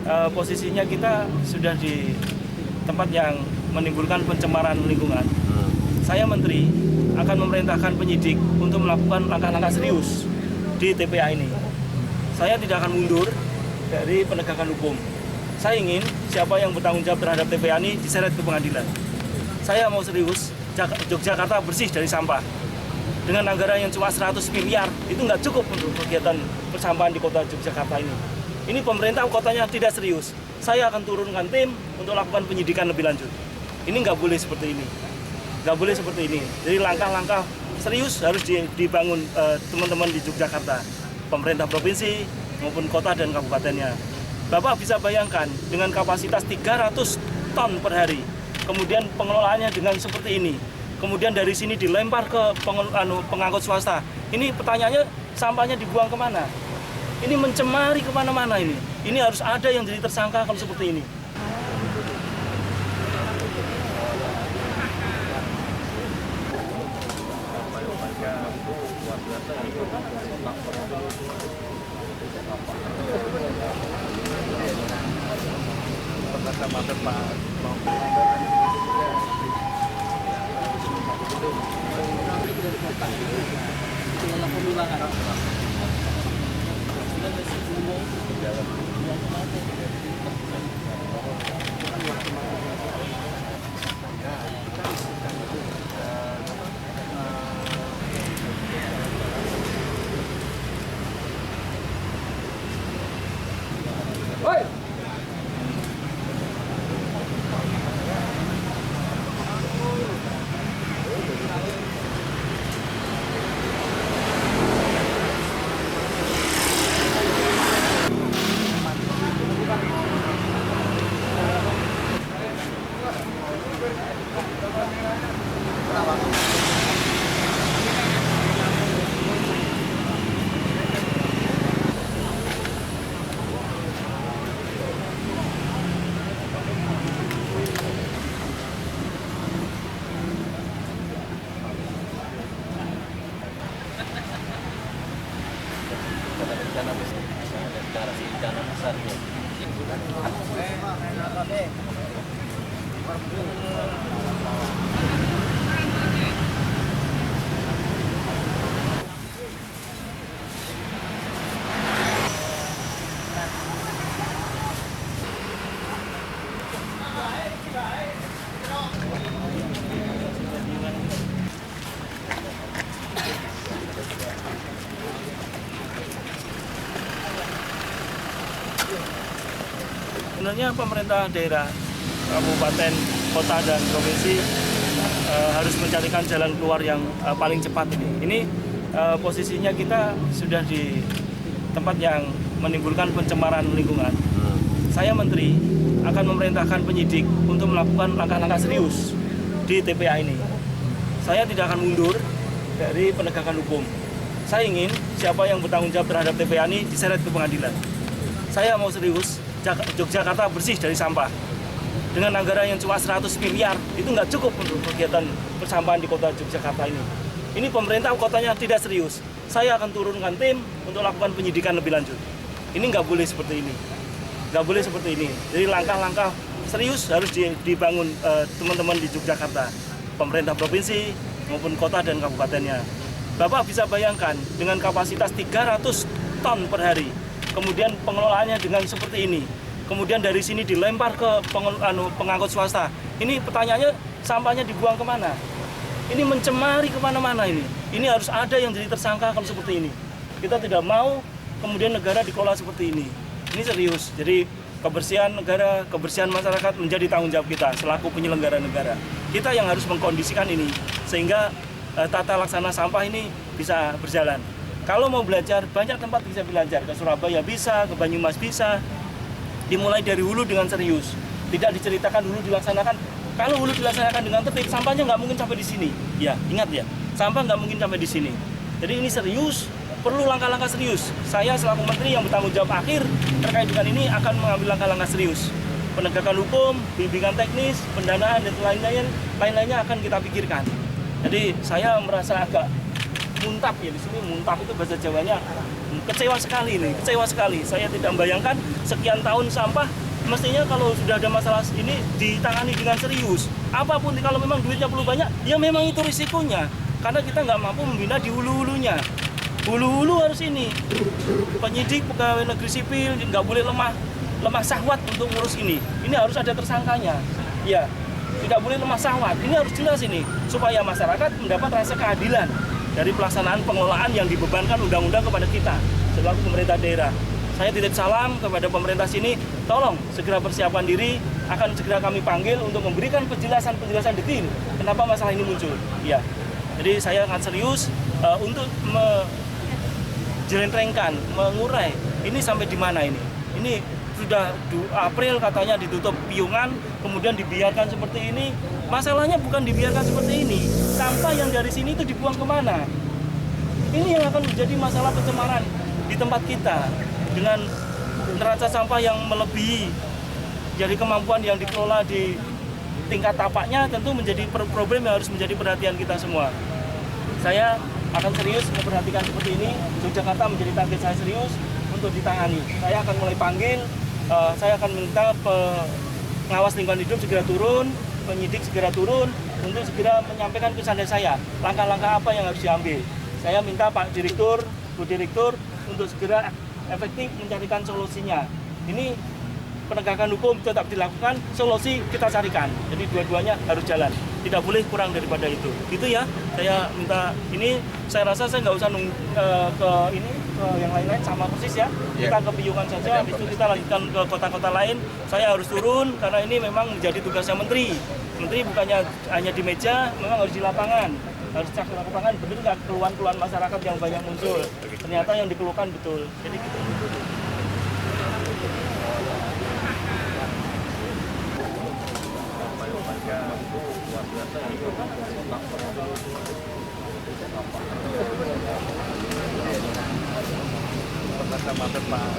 posisinya kita sudah di tempat yang menimbulkan pencemaran lingkungan. Saya Menteri akan memerintahkan penyidik untuk melakukan langkah-langkah serius di TPA ini. Saya tidak akan mundur dari penegakan hukum. Saya ingin siapa yang bertanggung jawab terhadap TPA ini diseret ke pengadilan. Saya mau serius, Yogyakarta bersih dari sampah. Dengan anggaran yang cuma 100 miliar, itu nggak cukup untuk kegiatan persampahan di kota Yogyakarta ini. Ini pemerintah kotanya tidak serius. Saya akan turunkan tim untuk lakukan penyidikan lebih lanjut. Ini nggak boleh seperti ini. Nggak boleh seperti ini. Jadi langkah-langkah serius harus dibangun teman-teman di Yogyakarta. Pemerintah provinsi maupun kota dan kabupatennya. Bapak bisa bayangkan dengan kapasitas 300 ton per hari. Kemudian pengelolaannya dengan seperti ini. Kemudian dari sini dilempar ke pengangkut swasta. Ini pertanyaannya sampahnya dibuang kemana? Ini mencemari kemana-mana ini. Ini harus ada yang jadi tersangka kalau seperti ini. Sebenarnya pemerintah daerah, kabupaten, kota, dan provinsi harus mencarikan jalan keluar yang paling cepat ini. Ini posisinya kita sudah di tempat yang menimbulkan pencemaran lingkungan. Saya Menteri akan memerintahkan penyidik untuk melakukan langkah-langkah serius di TPA ini. Saya tidak akan mundur dari penegakan hukum. Saya ingin siapa yang bertanggung jawab terhadap TPA ini diseret ke pengadilan. Saya mau serius, Yogyakarta bersih dari sampah. Dengan anggaran yang cuma 100 miliar, itu nggak cukup untuk kegiatan persampahan di kota Yogyakarta ini. Ini pemerintah kotanya tidak serius. Saya akan turunkan tim untuk lakukan penyidikan lebih lanjut. Ini nggak boleh seperti ini. Nggak boleh seperti ini. Jadi langkah-langkah serius harus dibangun teman-teman di Yogyakarta. Pemerintah provinsi maupun kota dan kabupatennya. Bapak bisa bayangkan dengan kapasitas 300 ton per hari. Kemudian pengelolaannya dengan seperti ini. Kemudian dari sini dilempar ke pengangkut swasta. Ini pertanyaannya sampahnya dibuang kemana? Ini mencemari kemana-mana ini. Ini harus ada yang jadi tersangka kalau seperti ini. Kita tidak mau kemudian negara dikelola seperti ini. Ini serius. Jadi kebersihan negara, kebersihan masyarakat menjadi tanggung jawab kita selaku penyelenggara negara. Kita yang harus mengkondisikan ini sehingga tata laksana sampah ini bisa berjalan. Kalau mau belajar, banyak tempat bisa belajar. Ke Surabaya bisa, ke Banyumas bisa. Dimulai dari hulu dengan serius. Tidak diceritakan hulu dilaksanakan. Kalau hulu dilaksanakan dengan tertib, sampahnya nggak mungkin sampai di sini. Ya, ingat ya, sampah nggak mungkin sampai di sini. Jadi ini serius, perlu langkah-langkah serius. Saya selaku Menteri yang bertanggung jawab akhir terkait dengan ini akan mengambil langkah-langkah serius. Penegakan hukum, bimbingan teknis, pendanaan, dan lain-lainnya akan kita pikirkan. Jadi saya merasa agak muntap ya, di sini muntap itu bahasa Jawanya. Kecewa sekali nih, kecewa sekali. Saya tidak membayangkan sekian tahun sampah, mestinya kalau sudah ada masalah ini ditangani dengan serius. Apapun kalau memang duitnya perlu banyak, ya memang itu risikonya. Karena kita nggak mampu membina di hulu-hulunya. Hulu-hulu harus ini. Penyidik, pegawai negeri sipil nggak boleh lemah syahwat untuk ngurus ini. Ini harus ada tersangkanya. Ya, tidak boleh lemah syahwat. Ini harus jelas ini supaya masyarakat mendapat rasa keadilan dari pelaksanaan pengelolaan yang dibebankan undang-undang kepada kita selaku pemerintah daerah. Saya titip salam kepada pemerintah sini, tolong segera persiapkan diri, akan segera kami panggil untuk memberikan penjelasan detail kenapa masalah ini muncul. Ya, jadi saya akan serius untuk menjelentrenkan, mengurai ini sampai di mana ini. Ini sudah April katanya ditutup piungan, kemudian dibiarkan seperti ini. Masalahnya bukan dibiarkan seperti ini, sampah yang dari sini itu dibuang kemana? Ini yang akan menjadi masalah pencemaran di tempat kita dengan neraca sampah yang melebihi. Jadi kemampuan yang dikelola di tingkat tapaknya tentu menjadi problem yang harus menjadi perhatian kita semua. Saya akan serius memperhatikan seperti ini. Yogyakarta menjadi target saya serius untuk ditangani. Saya akan mulai panggil, saya akan minta pengawas lingkungan hidup segera turun, penyidik segera turun untuk segera menyampaikan kesan saya, langkah-langkah apa yang harus diambil. Saya minta Pak Direktur, Bu Direktur untuk segera efektif mencarikan solusinya. Ini penegakan hukum tetap dilakukan, solusi kita carikan. Jadi dua-duanya harus jalan, tidak boleh kurang daripada itu. Gitu ya, saya minta ini. Saya rasa saya nggak usah ke yang lain-lain sama persis ya. Kita ke piungan saja, habis itu kita lanjutkan ke kota-kota lain. Saya harus turun karena ini memang menjadi tugasnya Menteri. Menteri bukannya hanya di meja, memang harus di lapangan. Harus cek di lapangan, benar nggak keluhan-keluhan masyarakat yang banyak muncul. Ternyata yang dikeluhkan betul. Jadi gitu. Sama Pak